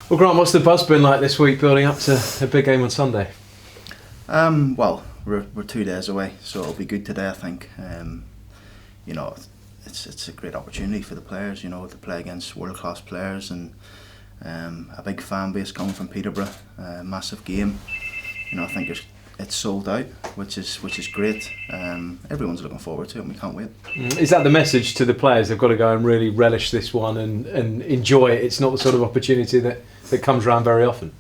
Well, Grant, what's the buzz been like this week building up to a big game on Sunday? Well, we're 2 days away, so it'll be good today, I think. It's a great opportunity for the players, to play against world-class players and a big fan base coming from Peterborough, massive game. I think it's sold out, which is great. Everyone's looking forward to it and we can't wait. Is that the message to the players? They've got to go and really relish this one and enjoy it. It's not the sort of opportunity that comes around very often.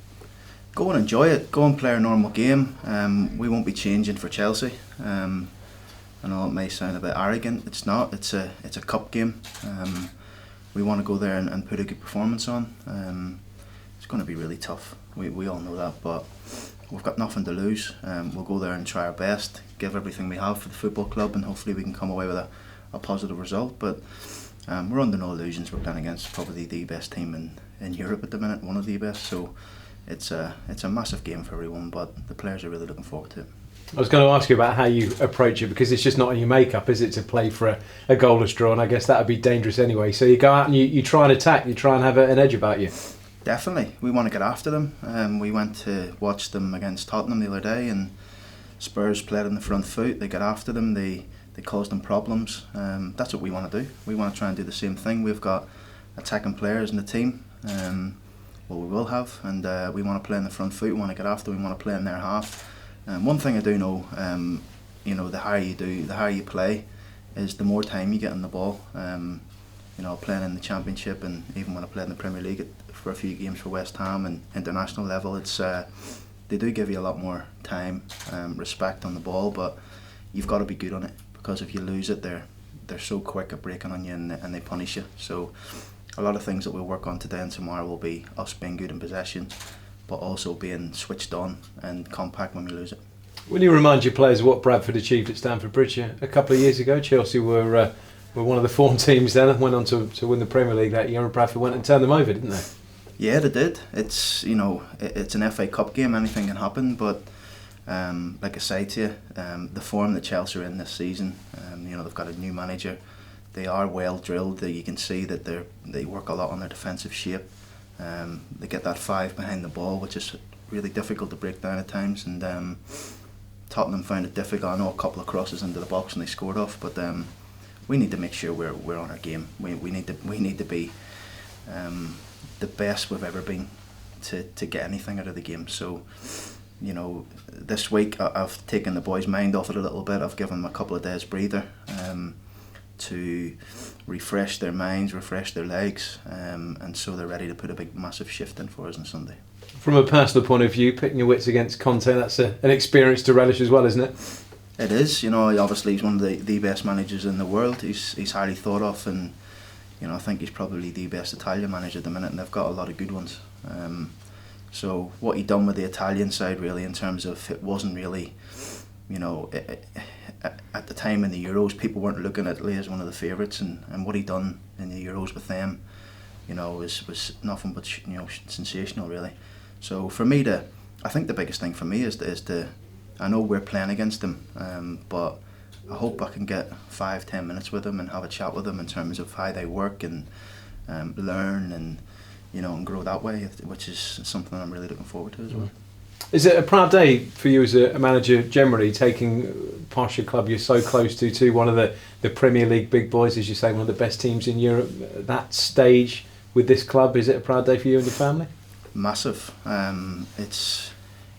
Go and enjoy it. Go and play a normal game. We won't be changing for Chelsea. I know it may sound a bit arrogant. It's not. It's a cup game. We want to go there and put a good performance on. It's going to be really tough. We all know that, but we've got nothing to lose. We'll go there and try our best, give everything we have for the football club, and hopefully we can come away with a positive result. But we're under no illusions. We're playing against probably the best team in Europe at the minute, one of the best. So it's a massive game for everyone, but the players are really looking forward to it. I was going to ask you about how you approach it, because it's just not on your makeup, is it, to play for a goalless draw? And I guess that would be dangerous anyway. So you go out and you try and attack, you try and have an edge about you. Definitely, we want to get after them. We went to watch them against Tottenham the other day, and Spurs played on the front foot. They got after them. They caused them problems. That's what we want to do. We want to try and do the same thing. We've got attacking players in the team. We will have, and we want to play in the front foot. We want to get after them. We want to play in their half. One thing I do know, the higher you do, the higher you play, is the more time you get on the ball. Playing in the Championship, and even when I played in the Premier League for a few games for West Ham and international level, it's they do give you a lot more time, respect on the ball, but you've got to be good on it, because if you lose it, they're so quick at breaking on you and they punish you. So a lot of things that we'll work on today and tomorrow will be us being good in possession, but also being switched on and compact when we lose it. When you remind your players of what Bradford achieved at Stamford Bridge a couple of years ago, Chelsea were one of the form teams then and went on to win the Premier League that year, and Bradford went and turned them over, didn't they? Yeah, they did. It's it's an FA Cup game, anything can happen, but like I say to you, the form that Chelsea are in this season, they've got a new manager. They are well drilled. You can see that they work a lot on their defensive shape. They get that 5 behind the ball, which is really difficult to break down at times, and Tottenham found it difficult. I know a couple of crosses into the box and they scored off, but we need to make sure we're on our game. We need to be the best we've ever been to get anything out of the game. So this week I've taken the boys' mind off it a little bit. I've given them a couple of days breather to refresh their minds, refresh their legs, and so they're ready to put a big massive shift in for us on Sunday. From a personal point of view, picking your wits against Conte, that's an experience to relish as well, isn't it? It is. Obviously he's one of the best managers in the world. He's highly thought of, and I think he's probably the best Italian manager at the minute, and they've got a lot of good ones. So what he done with the Italian side, really, in terms of, it wasn't really, at the time in the Euros, people weren't looking at Italy as one of the favourites, and what he done in the Euros with them, was nothing but sensational, really. So for me, I think the biggest thing for me is to I know we're playing against them, but I hope I can get 5-10 minutes with them and have a chat with them in terms of how they work and learn and and grow that way, which is something I'm really looking forward to as well. Is it a proud day for you as a manager generally, taking past your club you're so close to one of the Premier League big boys, as you say, one of the best teams in Europe at that stage with this club? Is it a proud day for you and your family? Massive.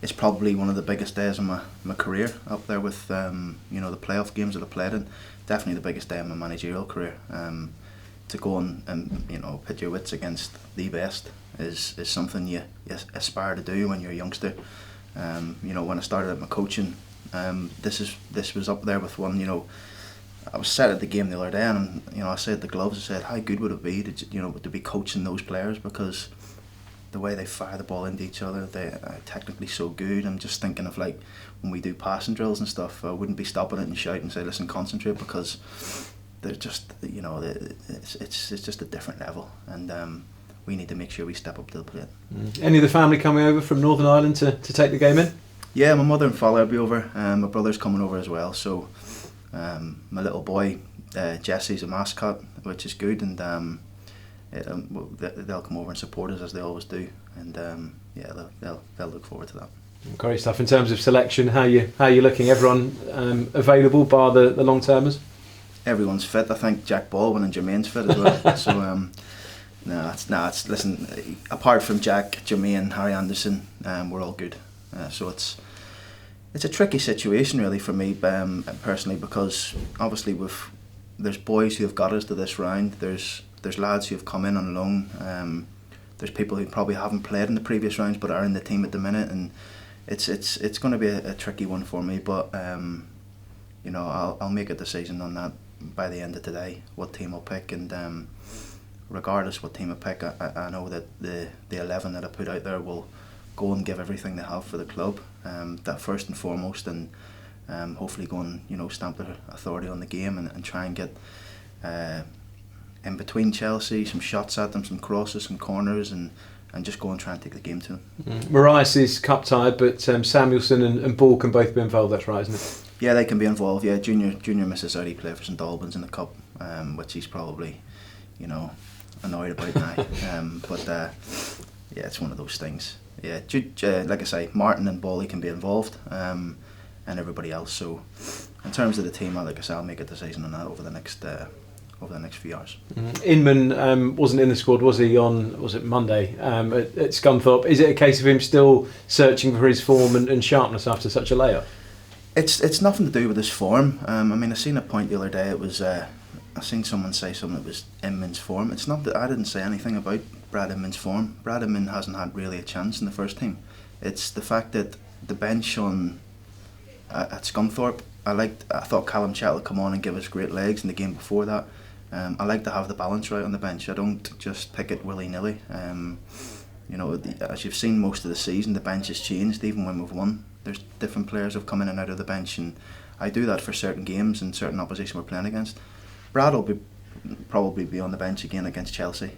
It's probably one of the biggest days of my career, up there with the playoff games that I played in. Definitely the biggest day of my managerial career. To go and pit your wits against the best is something you aspire to do when you're a youngster. When I started at my coaching, this was up there with one. I was sat at the game the other day, and I said to the gloves, I said, how good would it be to be coaching those players, because the way they fire the ball into each other, they are technically so good. I'm just thinking of, like, when we do passing drills and stuff, I wouldn't be stopping it and shouting and say, listen, concentrate, because they're just, it's just a different level, and we need to make sure we step up to the plate. Any of the family coming over from Northern Ireland to take the game in? Yeah, my mother and father will be over, my brother's coming over as well, so my little boy Jesse's a mascot, which is good, and they'll come over and support us as they always do. and yeah, they'll look forward to that. Great stuff. In terms of selection, how you looking? Everyone available, bar the long termers? Everyone's fit. I think Jack Baldwin and Jermaine's fit as well. So it's listen. Apart from Jack, Jermaine, Harry Anderson, we're all good. So it's a tricky situation really for me personally, because obviously there's boys who have got us to this round. There's lads who have come in on loan. There's people who probably haven't played in the previous rounds but are in the team at the minute, and it's going to be a tricky one for me. But I'll make a decision on that by the end of today, what team I'll pick, and regardless what team I pick, I know that the 11 that I put out there will go and give everything they have for the club, that first and foremost, and hopefully go and stamp their authority on the game and try and get in between Chelsea, some shots at them, some crosses, some corners, and just go and try and take the game to them. Marais is cup tied, but Samuelson and Ball can both be involved. That's right, isn't it? Yeah, they can be involved. Yeah, Junior misses out. He played for St Albans in the cup, which he's probably, annoyed about now. But yeah, it's one of those things. Yeah, like I say, Martin and Bally can be involved, and everybody else. So, in terms of the team, like I say, I'll make a decision on that over the next few hours. Inman wasn't in the squad, was he? Was it Monday at Scunthorpe? Is it a case of him still searching for his form and sharpness after such a layoff? It's nothing to do with his form. I mean, I seen a point the other day. It was I seen someone say something that was Inman's form. It's not that I didn't say anything about Brad Inman's form. Brad Inman hasn't had really a chance in the first team. It's the fact that the bench at Scunthorpe, I thought Callum Chettle would come on and give us great legs in the game before that. I like to have the balance right on the bench. I don't just pick it willy-nilly. As you've seen most of the season, the bench has changed even when we've won. There's different players who've come in and out of the bench, and I do that for certain games and certain opposition we're playing against. Brad will probably be on the bench again against Chelsea.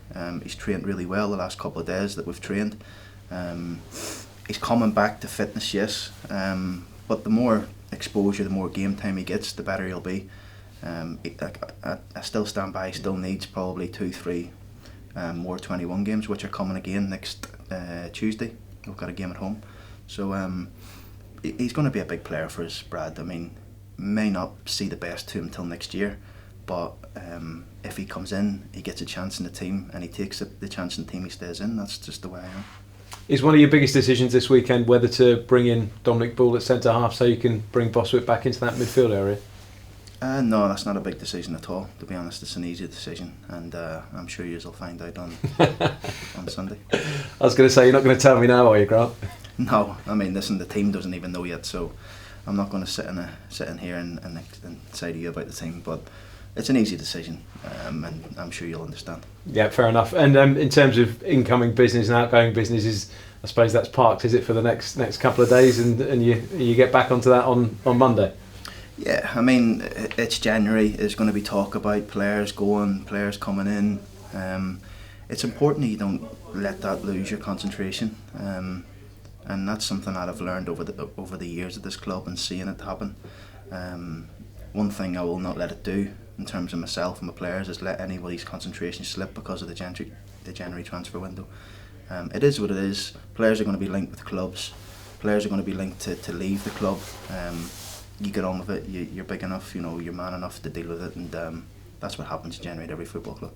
He's trained really well the last couple of days that we've trained. He's coming back to fitness, yes, but the more exposure, the more game time he gets, the better he'll be. I still stand by. He still needs probably 2-3 more 21 games, which are coming again next Tuesday. We've got a game at home, so he's going to be a big player for us, Brad. I mean, may not see the best to him until next year, but if he comes in, he gets a chance in the team, and he takes the chance in the team, he stays in. That's just the way I am. Is one of your biggest decisions this weekend whether to bring in Dominic Ball at centre half so you can bring Boswick back into that midfield area? No, that's not a big decision at all. To be honest, it's an easy decision, and I'm sure you'll find out on Sunday. I was going to say, you're not going to tell me now, are you, Grant? No, I mean, listen, the team doesn't even know yet, so I'm not going to sit in here and say to you about the team. But it's an easy decision, and I'm sure you'll understand. Yeah, fair enough. And in terms of incoming business and outgoing business, I suppose that's parked, is it, for the next couple of days, and you get back onto that on Monday? Yeah, I mean, it's January. There's going to be talk about players going, players coming in. It's important that you don't let that lose your concentration, and that's something that I've learned over the years at this club and seeing it happen. One thing I will not let it do in terms of myself and my players is let anybody's concentration slip because of the January transfer window. It is what it is. Players are going to be linked with clubs. Players are going to be linked to leave the club. You get on with it. You're big enough. You're man enough to deal with it, and that's what happens in January at every football club.